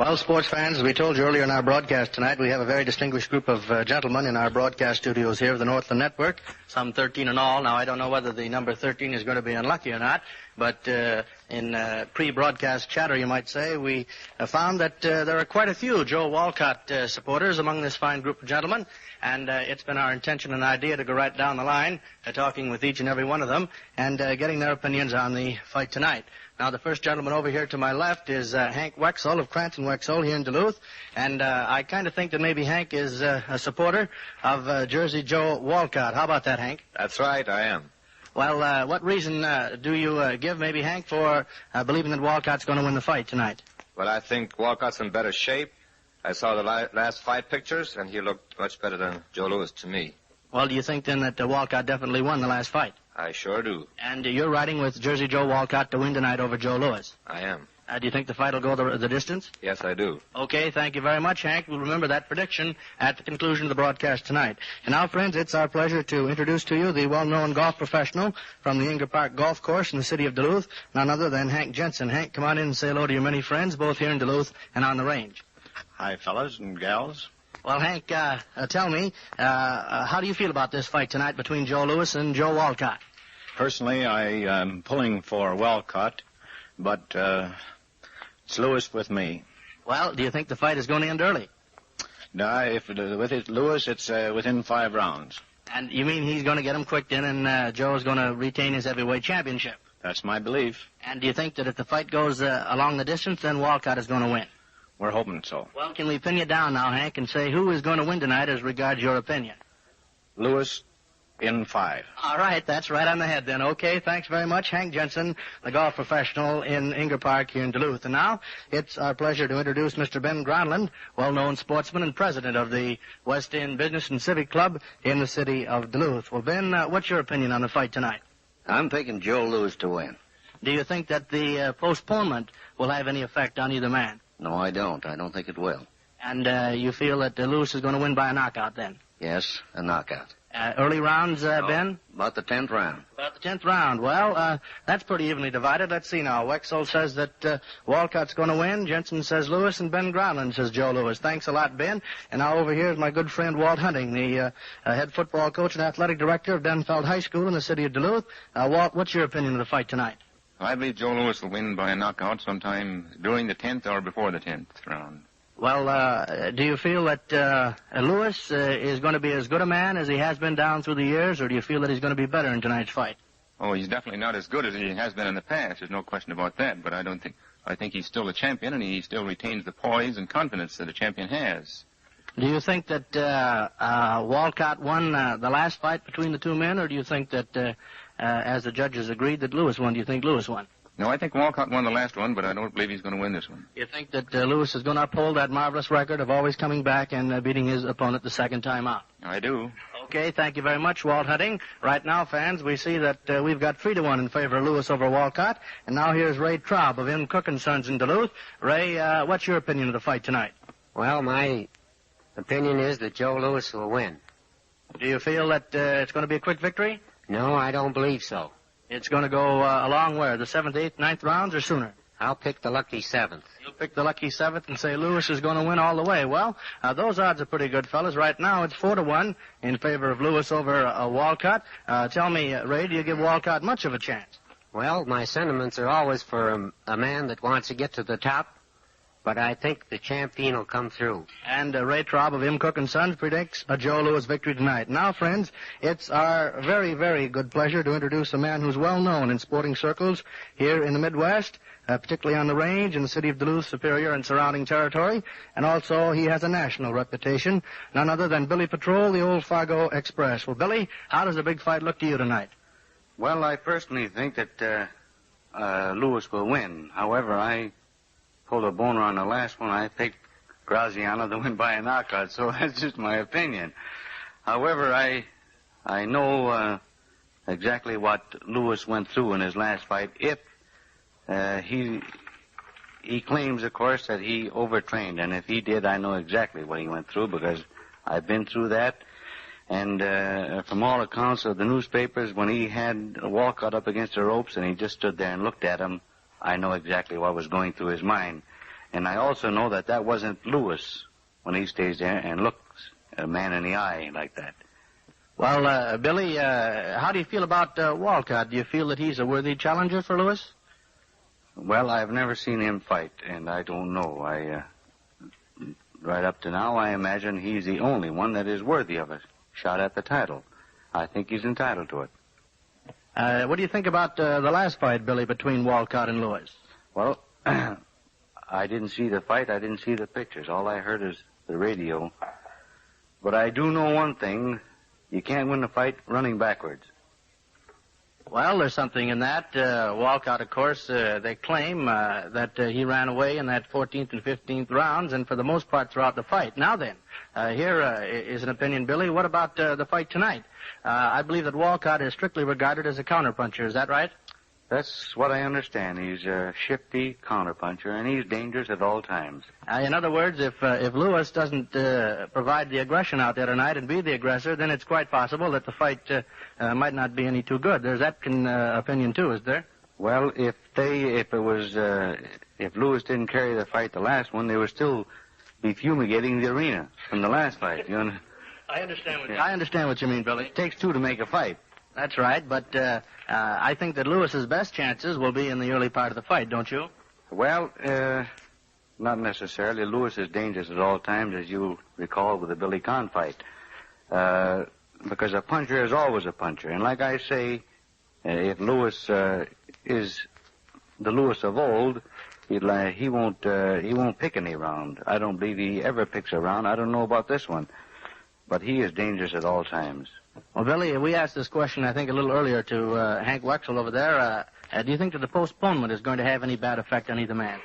Well, sports fans, as we told you earlier in our broadcast tonight, we have a very distinguished group of gentlemen in our broadcast studios here of the Northland Network, some 13 in all. Now, I don't know whether the number 13 is going to be unlucky or not, but in pre-broadcast chatter, you might say, we found that there are quite a few Joe Wolcott supporters among this fine group of gentlemen, and it's been our intention and idea to go right down the line, talking with each and every one of them, and getting their opinions on the fight tonight. Now, the first gentleman over here to my left is Hank Wexel of Cranston Wexel here in Duluth, and I kind of think that maybe Hank is a supporter of Jersey Joe Wolcott. How about that, Hank? That's right, I am. Well, what reason do you give, maybe, Hank, for believing that Wolcott's going to win the fight tonight? Well, I think Wolcott's in better shape. I saw the last fight pictures, and he looked much better than Joe Louis to me. Well, do you think, then, that Wolcott definitely won the last fight? I sure do. And you're riding with Jersey Joe Wolcott to win tonight over Joe Louis? I am. Do you think the fight will go the distance? Yes, I do. Okay, thank you very much, Hank. We'll remember that prediction at the conclusion of the broadcast tonight. And now, friends, it's our pleasure to introduce to you the well-known golf professional from the Inger Park Golf Course in the city of Duluth, none other than Hank Jensen. Hank, come on in and say hello to your many friends, both here in Duluth and on the range. Hi, fellas and gals. Well, Hank, tell me, how do you feel about this fight tonight between Joe Louis and Joe Wolcott? Personally, I am pulling for Wolcott, but it's Louis with me. Well, do you think the fight is going to end early? No, with Louis, it's within 5 rounds. And you mean he's going to get him quicked in and Joe's going to retain his heavyweight championship? That's my belief. And do you think that if the fight goes along the distance, then Wolcott is going to win? We're hoping so. Well, can we pin you down now, Hank, and say who is going to win tonight as regards your opinion? Louis in 5. All right, that's right on the head then. Okay, thanks very much, Hank Jensen, the golf professional in Inger Park here in Duluth. And now it's our pleasure to introduce Mr. Ben Gronlund, well-known sportsman and president of the West End Business and Civic Club in the city of Duluth. Well, Ben, what's your opinion on the fight tonight? I'm picking Joe Louis to win. Do you think that the postponement will have any effect on either man? No, I don't. I don't think it will. And you feel that Louis is going to win by a knockout then? Yes, a knockout. Early rounds, Ben? About the 10th round. About the 10th round. Well, that's pretty evenly divided. Let's see now. Wexel says that Wolcott's going to win. Jensen says Louis, and Ben Gronlund says Joe Louis. Thanks a lot, Ben. And now over here is my good friend Walt Hunting, the head football coach and athletic director of Denfeld High School in the city of Duluth. Walt, what's your opinion of the fight tonight? I believe Joe Louis will win by a knockout sometime during the 10th or before the 10th round. Well, do you feel that Louis is going to be as good a man as he has been down through the years, or do you feel that he's going to be better in tonight's fight? Oh, he's definitely not as good as he has been in the past. There's no question about that. But I think he's still a champion, and he still retains the poise and confidence that a champion has. Do you think that Wolcott won the last fight between the two men, or do you think that, as the judges agreed, that Louis won? Do you think Louis won? No, I think Wolcott won the last one, but I don't believe he's going to win this one. You think that Louis is going to uphold that marvelous record of always coming back and beating his opponent the second time out? I do. Okay, thank you very much, Walt Hunting. Right now, fans, we see that we've got 3-1 in favor of Louis over Wolcott. And now here's Ray Traub of M. Cook & Sons in Duluth. Ray, what's your opinion of the fight tonight? Well, my opinion is that Joe Louis will win. Do you feel that it's going to be a quick victory? No, I don't believe so. It's going to go along where? The 7th, 8th, 9th rounds or sooner? I'll pick the lucky 7th. You'll pick the lucky 7th and say Louis is going to win all the way. Well, those odds are pretty good, fellas. Right now it's 4-1 in favor of Louis over Wolcott. Tell me, Ray, do you give Wolcott much of a chance? Well, my sentiments are always for a man that wants to get to the top, but I think the champion will come through. And Ray Traub of M. Cook & Sons predicts a Joe Louis victory tonight. Now, friends, it's our very, very good pleasure to introduce a man who's well known in sporting circles here in the Midwest, particularly on the range in the city of Duluth, Superior, and surrounding territory. And also, he has a national reputation, none other than Billy Patrol, the Old Fargo Express. Well, Billy, how does the big fight look to you tonight? Well, I personally think that Louis will win. However, I pulled a boner on the last one. I picked Graziano to win by a knockout, so that's just my opinion. However, I know exactly what Louis went through in his last fight. If he claims, of course, that he overtrained, and if he did, I know exactly what he went through because I've been through that. And from all accounts of the newspapers, when he had Wolcott up against the ropes and he just stood there and looked at him, I know exactly what was going through his mind. And I also know that wasn't Lewis when he stays there and looks a man in the eye like that. Well, Billy, how do you feel about Wolcott? Do you feel that he's a worthy challenger for Lewis? Well, I've never seen him fight, and I don't know. Right up to now, I imagine he's the only one that is worthy of a shot at the title. I think he's entitled to it. What do you think about the last fight, Billy, between Wolcott and Lewis? Well, I didn't see the fight. I didn't see the pictures. All I heard is the radio. But I do know one thing. You can't win a fight running backwards. Well, there's something in that. Wolcott, of course, they claim that he ran away in that 14th and 15th rounds, and for the most part throughout the fight. Now then, here is an opinion, Billy. What about the fight tonight? I believe that Wolcott is strictly regarded as a counterpuncher. Is that right? That's what I understand. He's a shifty counterpuncher, and he's dangerous at all times. In other words, if Lewis doesn't provide the aggression out there tonight and be the aggressor, then it's quite possible that the fight might not be any too good. There's that opinion too, is there? Well, if Lewis didn't carry the fight, the last one, they would still be fumigating the arena from the last fight. You know? I understand what you mean, Billy. It takes two to make a fight. That's right, but I think that Lewis's best chances will be in the early part of the fight, don't you? Well, not necessarily. Lewis is dangerous at all times, as you recall with the Billy Conn fight. Because a puncher is always a puncher. And like I say, if Lewis is the Lewis of old, he won't pick any round. I don't believe he ever picks a round. I don't know about this one. But he is dangerous at all times. Well, Billy, we asked this question, I think, a little earlier to Hank Wexel over there. Do you think that the postponement is going to have any bad effect on either man?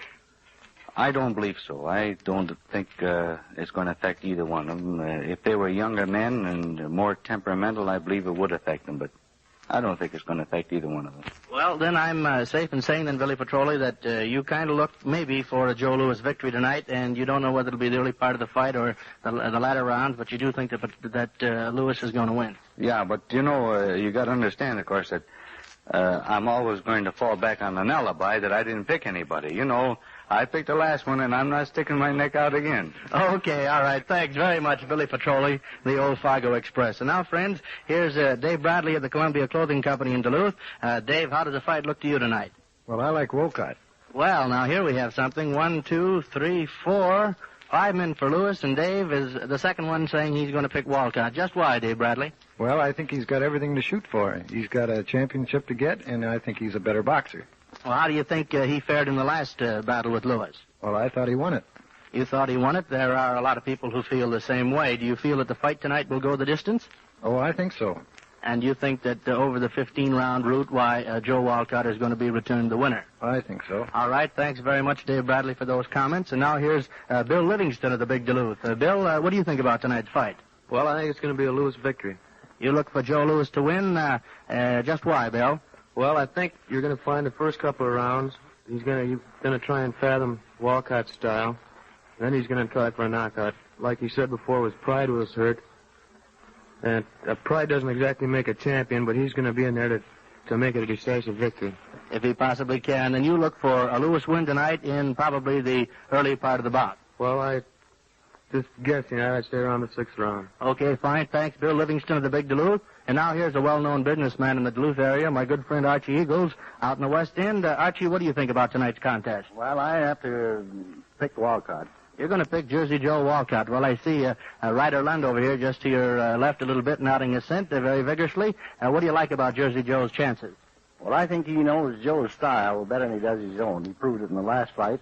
I don't believe so. I don't think it's going to affect either one of them. If they were younger men and more temperamental, I believe it would affect them, but I don't think it's going to affect either one of them. Well, then I'm safe in saying then, Billy Petroli, that you kind of look maybe for a Joe Louis victory tonight, and you don't know whether it'll be the early part of the fight or the latter rounds, but you do think that Louis is going to win. Yeah, but, you know, you got to understand, of course, that I'm always going to fall back on an alibi that I didn't pick anybody. You know, I picked the last one, and I'm not sticking my neck out again. Okay, all right. Thanks very much, Billy Petroli, the old Fargo Express. And now, friends, here's Dave Bradley of the Columbia Clothing Company in Duluth. Dave, how does the fight look to you tonight? Well, I like Wolcott. Well, now here we have something. 1, 2, 3, 4, 5 men for Lewis, and Dave is the second one saying he's going to pick Wolcott. Just why, Dave Bradley? Well, I think he's got everything to shoot for. He's got a championship to get, and I think he's a better boxer. Well, how do you think he fared in the last battle with Lewis? Well, I thought he won it. You thought he won it? There are a lot of people who feel the same way. Do you feel that the fight tonight will go the distance? Oh, I think so. And you think that over the 15-round route, Joe Wolcott is going to be returned the winner? I think so. All right. Thanks very much, Dave Bradley, for those comments. And now here's Bill Livingston of the Big Duluth. Bill, what do you think about tonight's fight? Well, I think it's going to be a Lewis victory. You look for Joe Louis to win. Just why, Bill? Well, I think you're going to find the first couple of rounds, he's going to try and fathom Wolcott's style. Then he's going to try for a knockout. Like he said before, his pride was hurt. And pride doesn't exactly make a champion, but he's going to be in there to make it a decisive victory. If he possibly can. And you look for a Lewis win tonight in probably the early part of the bout. Well, I just guessing. I'd say around the 6th round. Okay, fine. Thanks, Bill Livingston of the Big Duluth. And now here's a well-known businessman in the Duluth area, my good friend Archie Eagles, out in the West End. Archie, what do you think about tonight's contest? Well, I have to pick Wolcott. You're going to pick Jersey Joe Wolcott. Well, I see Ryder Lund over here just to your left a little bit, nodding assent very vigorously. What do you like about Jersey Joe's chances? Well, I think he knows Joe's style better than he does his own. He proved it in the last fight.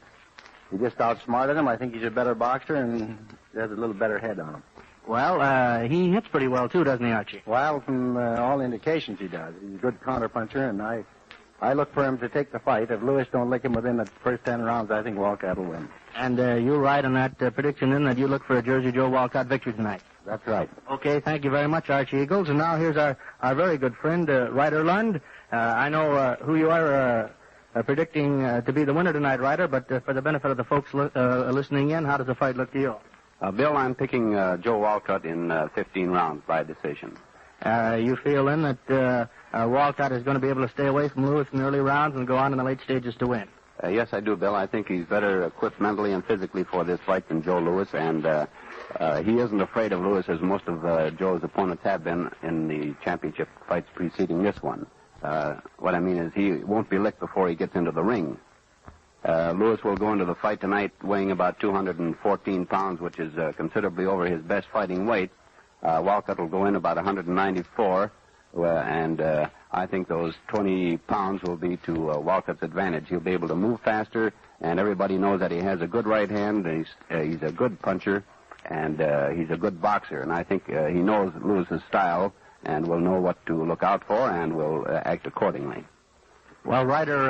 He just outsmarted him. I think he's a better boxer and has a little better head on him. Well, he hits pretty well, too, doesn't he, Archie? Well, from all indications he does. He's a good counterpuncher, and I look for him to take the fight. If Lewis don't lick him within the first 10 rounds, I think Wolcott will win. And you're right on that prediction, then, that you look for a Jersey Joe Wolcott victory tonight. That's right. Okay, thank you very much, Archie Eagles. And now here's our very good friend, Ryder Lund. I know who you are predicting to be the winner tonight, Ryder, but for the benefit of the folks listening in, how does the fight look to you? Bill, I'm picking Joe Wolcott in 15 rounds by decision. You feel, then, that Wolcott is going to be able to stay away from Lewis in the early rounds and go on in the late stages to win? Yes, I do, Bill. I think he's better equipped mentally and physically for this fight than Joe Louis, and he isn't afraid of Louis as most of Joe's opponents have been in the championship fights preceding this one. What I mean is he won't be licked before he gets into the ring. Louis will go into the fight tonight weighing about 214 pounds, which is considerably over his best fighting weight. Wolcott will go in about 194, and I think those 20 pounds will be to Wolcott's advantage. He'll be able to move faster, and everybody knows that he has a good right hand. He's a good puncher, and he's a good boxer. And I think he knows Louis's style and will know what to look out for and will act accordingly. Well, Ryder,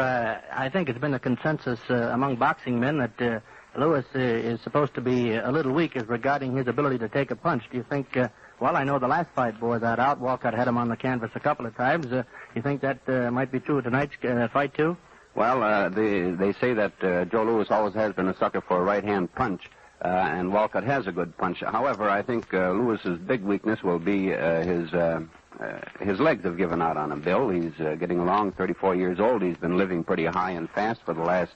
I think it's been a consensus among boxing men that Louis is supposed to be a little weak as regarding his ability to take a punch. Do you think... Well, I know the last fight bore that out. Wolcott had him on the canvas a couple of times. You think that might be true of tonight's fight, too? Well, they say that Joe Louis always has been a sucker for a right-hand punch, and Wolcott has a good punch. However, I think Louis's big weakness will be his legs have given out on him, Bill. He's getting along, 34 years old. He's been living pretty high and fast for the last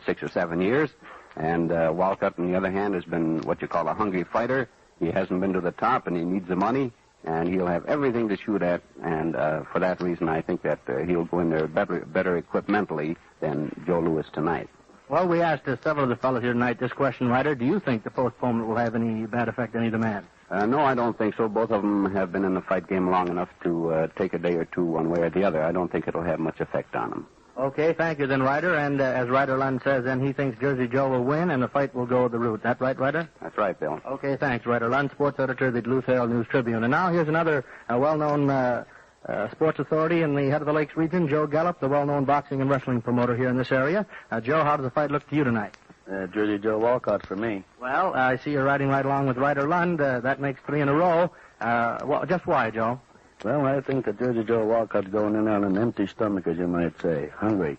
6 or 7 years. And Wolcott, on the other hand, has been what you call a hungry fighter. He hasn't been to the top, and he needs the money, and he'll have everything to shoot at. And for that reason, I think that he'll go in there better equipped mentally than Joe Louis tonight. Well, we asked several of the fellows here tonight this question, Ryder. Do you think the postponement will have any bad effect on either man? No, I don't think so. Both of them have been in the fight game long enough to take a day or two one way or the other. I don't think it'll have much effect on them. Okay, thank you then, Ryder. And as Ryder Lund says, then he thinks Jersey Joe will win and the fight will go the route. That right, Ryder? That's right, Bill. Okay, thanks, Ryder Lund, sports editor of the Duluth Herald News-Tribune. And now here's another well-known sports authority in the Head of the Lakes region, Joe Gallup, the well-known boxing and wrestling promoter here in this area. Joe, how does the fight look to you tonight? Jersey Joe Wolcott for me. Well, I see you're riding right along with Ryder Lund. That makes 3 in a row. Well, just why, Joe? Well, I think that Jersey Joe Wolcott's going in on an empty stomach, as you might say, hungry.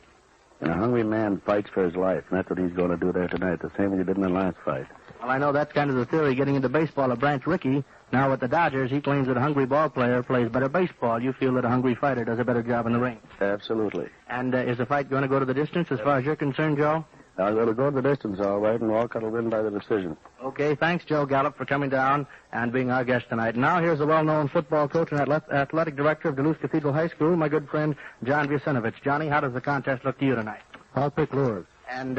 And a hungry man fights for his life, and that's what he's going to do there tonight, the same as he did in the last fight. Well, I know that's kind of the theory getting into baseball of Branch Rickey. Now with the Dodgers, he claims that a hungry ball player plays better baseball. You feel that a hungry fighter does a better job in the ring? Absolutely. And is the fight going to go to the distance as far as you're concerned, Joe? It'll go to the distance, all right, and Wolcott will win by the decision. Okay, thanks, Joe Gallup, for coming down and being our guest tonight. Now here's the well-known football coach and athletic director of Duluth Cathedral High School, my good friend John Vucinovich. Johnny, how does the contest look to you tonight? I'll pick Louis. And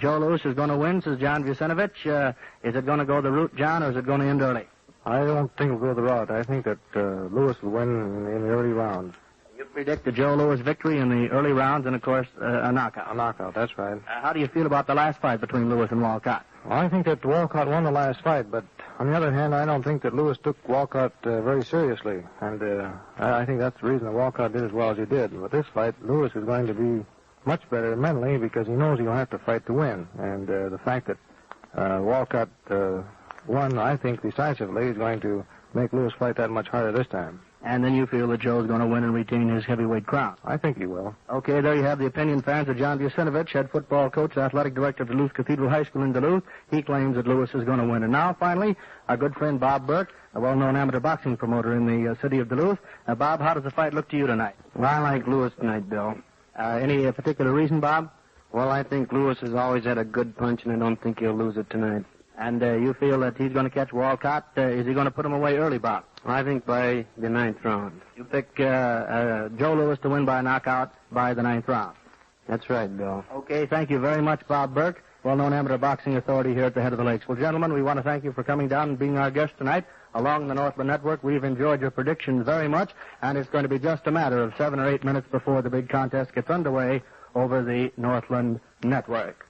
Joe Louis is going to win, says John Vucinovich. Is it going to go the route, John, or is it going to end early? I don't think it'll go the route. I think that Louis will win in the early rounds. You predict the Joe Louis victory in the early rounds and, of course, a knockout. A knockout, that's right. How do you feel about the last fight between Louis and Wolcott? Well, I think that Wolcott won the last fight, but on the other hand, I don't think that Louis took Wolcott very seriously. And I think that's the reason that Wolcott did as well as he did. With this fight, Louis is going to be much better mentally because he knows he'll have to fight to win. And the fact that Wolcott won, I think, decisively is going to make Louis fight that much harder this time. And then you feel that Joe's going to win and retain his heavyweight crown? I think he will. Okay, there you have the opinion, fans, of John Vucinovich, head football coach, athletic director of Duluth Cathedral High School in Duluth. He claims that Louis is going to win. And now, finally, our good friend Bob Burke, a well-known amateur boxing promoter in the city of Duluth. Bob, how does the fight look to you tonight? Well, I like Louis tonight, Bill. Any particular reason, Bob? Well, I think Louis has always had a good punch, and I don't think he'll lose it tonight. And you feel that he's going to catch Wolcott? Is he going to put him away early, Bob? I think by the 9th round. You pick Joe Louis to win by a knockout by the 9th round. That's right, Bill. Okay, thank you very much, Bob Burke, well-known amateur boxing authority here at the Head of the Lakes. Well, gentlemen, we want to thank you for coming down and being our guest tonight. Along the Northland Network, we've enjoyed your predictions very much, and it's going to be just a matter of 7 or 8 minutes before the big contest gets underway over the Northland Network.